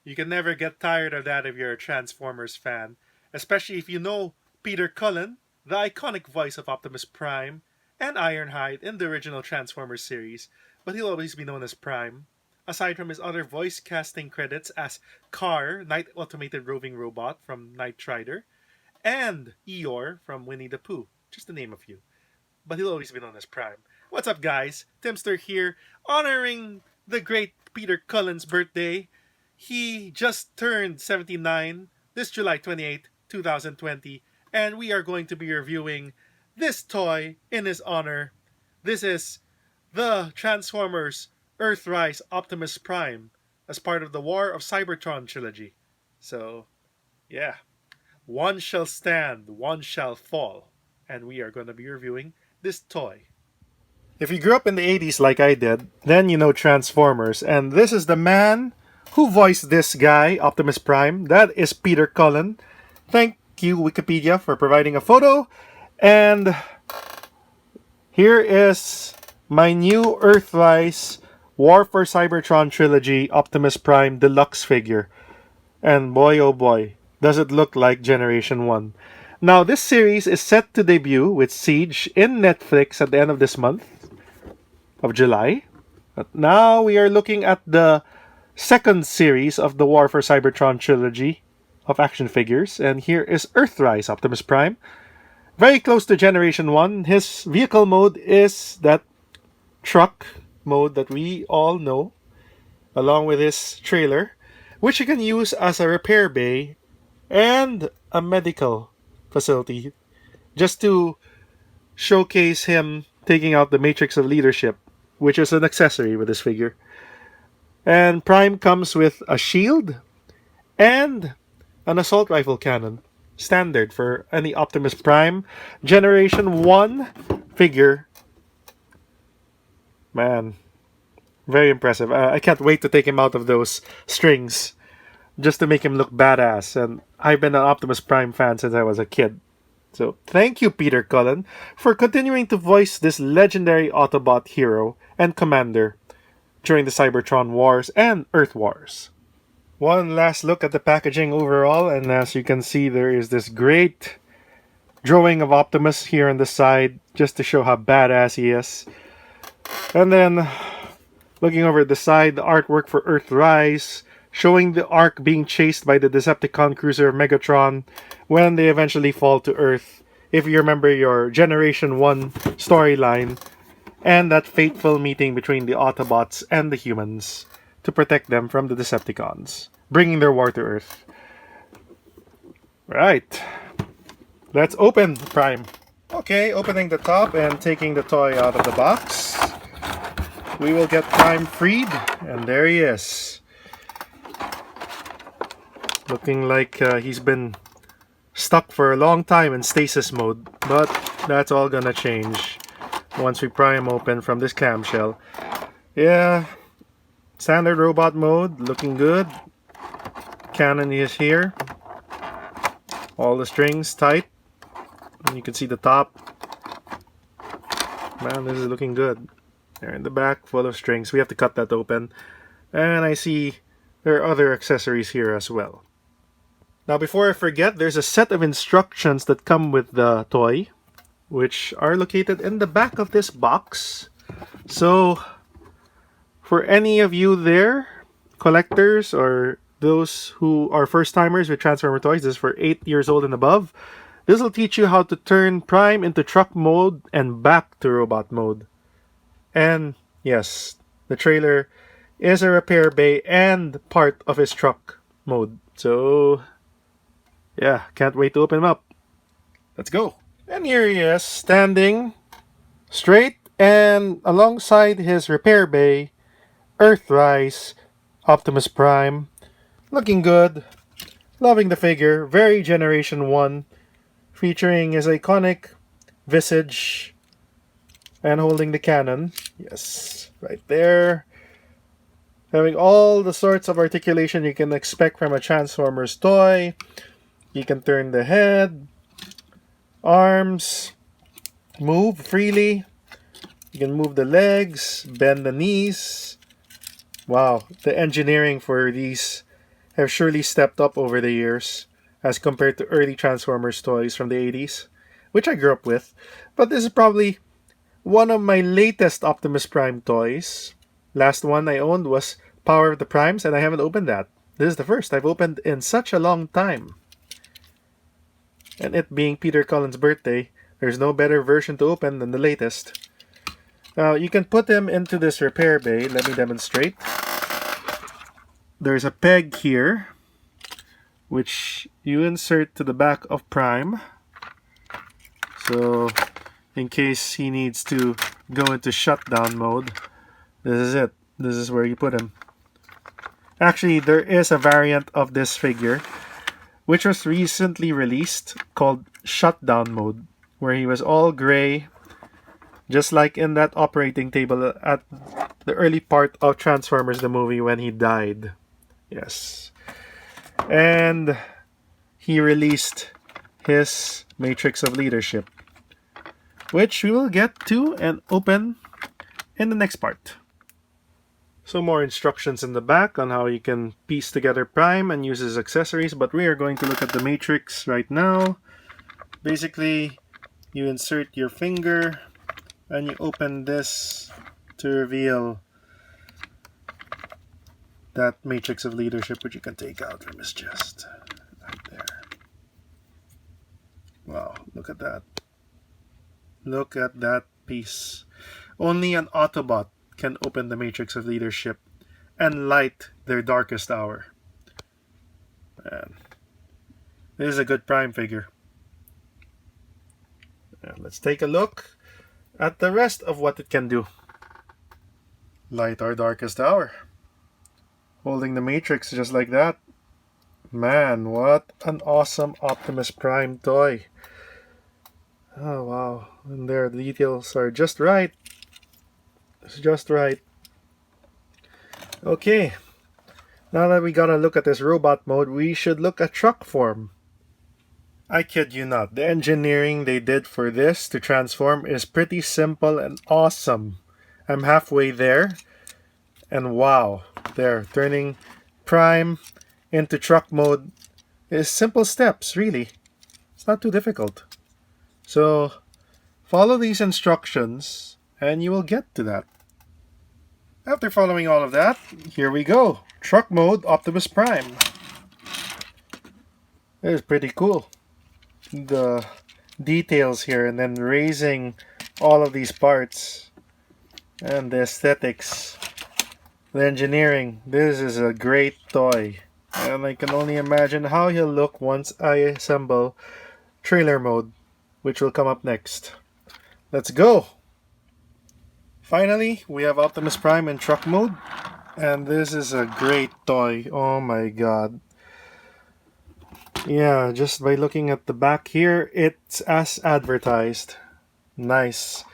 You can never get tired of that if you're a Transformers fan, especially if you know Peter Cullen, the iconic voice of Optimus Prime and Ironhide in the original Transformers series, but he'll always be known as Prime. Aside from his other voice casting credits as Car, Night Automated Roving Robot from Knight Rider, and Eeyore from Winnie the Pooh, just to name a few. But he'll always be known as Prime. What's up, guys? Timzster here, honoring the great Peter Cullen's birthday. He just turned 79 this July 28th, 2020, and we are going to be reviewing this toy in his honor. This is the Transformers EarthRise Optimus Prime as part of the War of Cybertron Trilogy. So, yeah. One shall stand, one shall fall. And we are going to be reviewing this toy. If you grew up in the 80s like I did, then you know Transformers. And this is the man who voiced this guy, Optimus Prime. That is Peter Cullen. Thank you, Wikipedia, for providing a photo. And here is my new EarthRise War for Cybertron Trilogy Optimus Prime Deluxe figure. And boy oh boy, does it look like Generation 1. Now, this series is set to debut with Siege in Netflix at the end of this month of July. But now we are looking at the second series of the War for Cybertron trilogy of action figures. And here is EarthRise Optimus Prime. Very close to Generation 1. His vehicle mode is that truck mode that we all know, along with his trailer, which you can use as a repair bay and a medical facility, just to showcase him taking out the Matrix of Leadership, which is an accessory with this figure. And Prime comes with a shield and an assault rifle cannon, standard for any Optimus Prime Generation 1 figure. Man, very impressive. I can't wait to take him out of those strings just to make him look badass. And I've been an Optimus Prime fan since I was a kid. So thank you, Peter Cullen, for continuing to voice this legendary Autobot hero and commander during the Cybertron Wars and Earth Wars. One last look at the packaging overall, and as you can see, there is this great drawing of Optimus here on the side, just to show how badass he is. And then, looking over at the side, the artwork for EarthRise, showing the Ark being chased by the Decepticon cruiser Megatron when they eventually fall to Earth. If you remember your Generation 1 storyline, and that fateful meeting between the Autobots and the humans to protect them from the Decepticons, bringing their war to Earth. Right. Let's open Prime. Okay, opening the top and taking the toy out of the box. We will get Prime freed, and there he is. Looking like he's been stuck for a long time in stasis mode, but that's all gonna change once we pry him open from this clamshell. Yeah, standard robot mode, looking good. Cannon is here. All the strings tight. And you can see the top. Man, this is looking good. There in the back, full of strings. We have to cut that open. And I see there are other accessories here as well. Now, before I forget, there's a set of instructions that come with the toy, which are located in the back of this box. So, for any of you there, collectors or those who are first-timers with Transformer toys, this is for 8 years old and above, this will teach you how to turn Prime into truck mode and back to robot mode. And yes, the trailer is a repair bay and part of his truck mode. So, yeah, can't wait to open him up. Let's go. And here he is, standing straight and alongside his repair bay, EarthRise Optimus Prime. Looking good. Loving the figure. Very Generation 1. Featuring his iconic visage and holding the cannon. Yes, right there. Having all the sorts of articulation you can expect from a Transformers toy. You can turn the head, arms, move freely. You can move the legs, bend the knees. Wow, the engineering for these have surely stepped up over the years as compared to early Transformers toys from the 80s, which I grew up with. But this is probably one of my latest Optimus Prime toys. Last one I owned was Power of the Primes, and I haven't opened that. This is the first I've opened in such a long time. And it being Peter Cullen's birthday, there's no better version to open than the latest. Now, you can put them into this repair bay. Let me demonstrate. There's a peg here, which you insert to the back of Prime. So, in case he needs to go into shutdown mode, this is it. This is where you put him. Actually, there is a variant of this figure, which was recently released, called Shutdown Mode, where he was all gray, just like in that operating table at the early part of Transformers the movie when he died. Yes. And he released his Matrix of Leadership, which we will get to and open in the next part. So more instructions in the back on how you can piece together Prime and use his accessories, but we are going to look at the Matrix right now. Basically, you insert your finger and you open this to reveal that Matrix of Leadership, which you can take out from his chest. Right there. Wow, look at that. Look at that piece. Only an Autobot can open the Matrix of Leadership and light their darkest hour. Man, this is a good Prime figure. And let's take a look at the rest of what it can do. Light our darkest hour. Holding the Matrix just like that. Man, what an awesome Optimus Prime toy. Oh wow, and there the details are just right. It's just right. Okay, now that we got a look at this robot mode, we should look at truck form. I kid you not, the engineering they did for this to transform is pretty simple and awesome. I'm halfway there, and wow, there, turning Prime into truck mode is simple steps, really. It's not too difficult. So, follow these instructions and you will get to that. After following all of that, here we go. Truck mode Optimus Prime. It is pretty cool. The details here and then raising all of these parts and the aesthetics, the engineering. This is a great toy. And I can only imagine how he'll look once I assemble trailer mode, which will come up next. Let's go! Finally, we have Optimus Prime in truck mode, and this is a great toy. Oh my god. Yeah, just by looking at the back here, it's as advertised. Nice.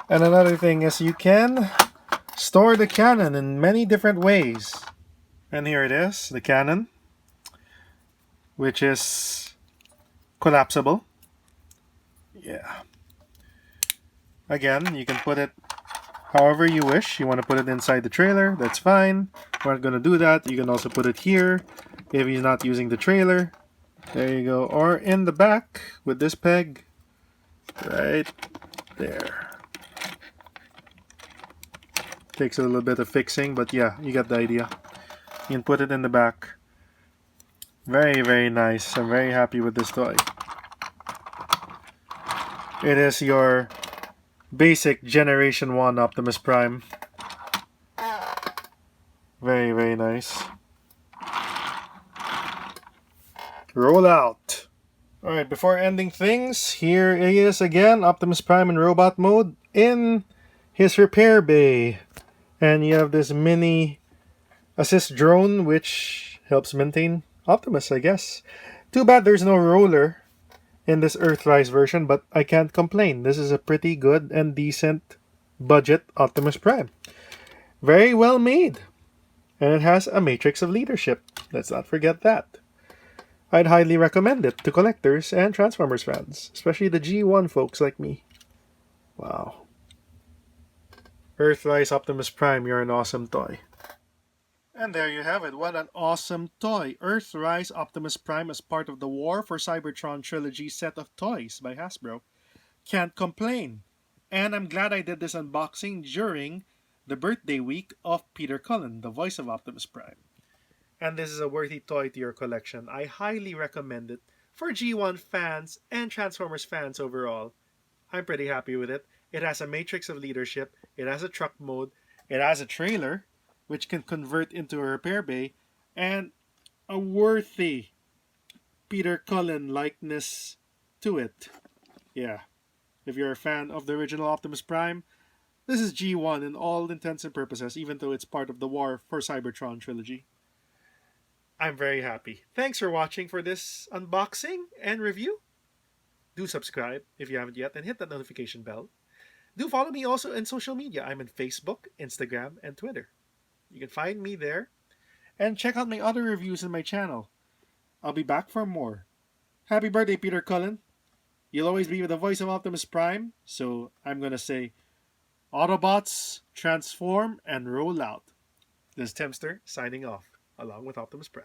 And another thing is you can store the cannon in many different ways. And here it is, the cannon, which is collapsible. Yeah. Again, you can put it however you wish. You want to put it inside the trailer, that's fine. We're not going to do that. You can also put it here if he's not using the trailer. There you go. Or in the back with this peg. Right there. Takes a little bit of fixing, but yeah, you got the idea. You can put it in the back. Very, very nice. I'm very happy with this toy. It is your basic Generation 1 Optimus Prime. Very, very nice. Roll out. Alright, before ending things, here he is again, Optimus Prime in robot mode in his repair bay. And you have this mini assist drone which helps maintain Optimus, I guess. Too bad there's no roller in this EarthRise version, but I can't complain. This is a pretty good and decent budget Optimus Prime. Very well made. And it has a Matrix of Leadership. Let's not forget that. I'd highly recommend it to collectors and Transformers fans, especially the G1 folks like me. Wow. EarthRise Optimus Prime, you're an awesome toy. And there you have it. What an awesome toy. EarthRise Optimus Prime as part of the War for Cybertron Trilogy set of toys by Hasbro. Can't complain. And I'm glad I did this unboxing during the birthday week of Peter Cullen, the voice of Optimus Prime. And this is a worthy toy to your collection. I highly recommend it for G1 fans and Transformers fans overall. I'm pretty happy with it. It has a matrix of leadership, it has a truck mode, it has a trailer, which can convert into a repair bay, and a worthy Peter Cullen likeness to it. Yeah, if you're a fan of the original Optimus Prime, this is G1 in all intents and purposes, even though it's part of the War for Cybertron trilogy. I'm very happy. Thanks for watching for this unboxing and review. Do subscribe if you haven't yet and hit that notification bell. Do follow me also in social media. I'm in Facebook, Instagram, and Twitter. You can find me there. And check out my other reviews on my channel. I'll be back for more. Happy birthday, Peter Cullen. You'll always be the voice of Optimus Prime, so I'm gonna say, Autobots, transform and roll out. This is Timzster signing off, along with Optimus Prime.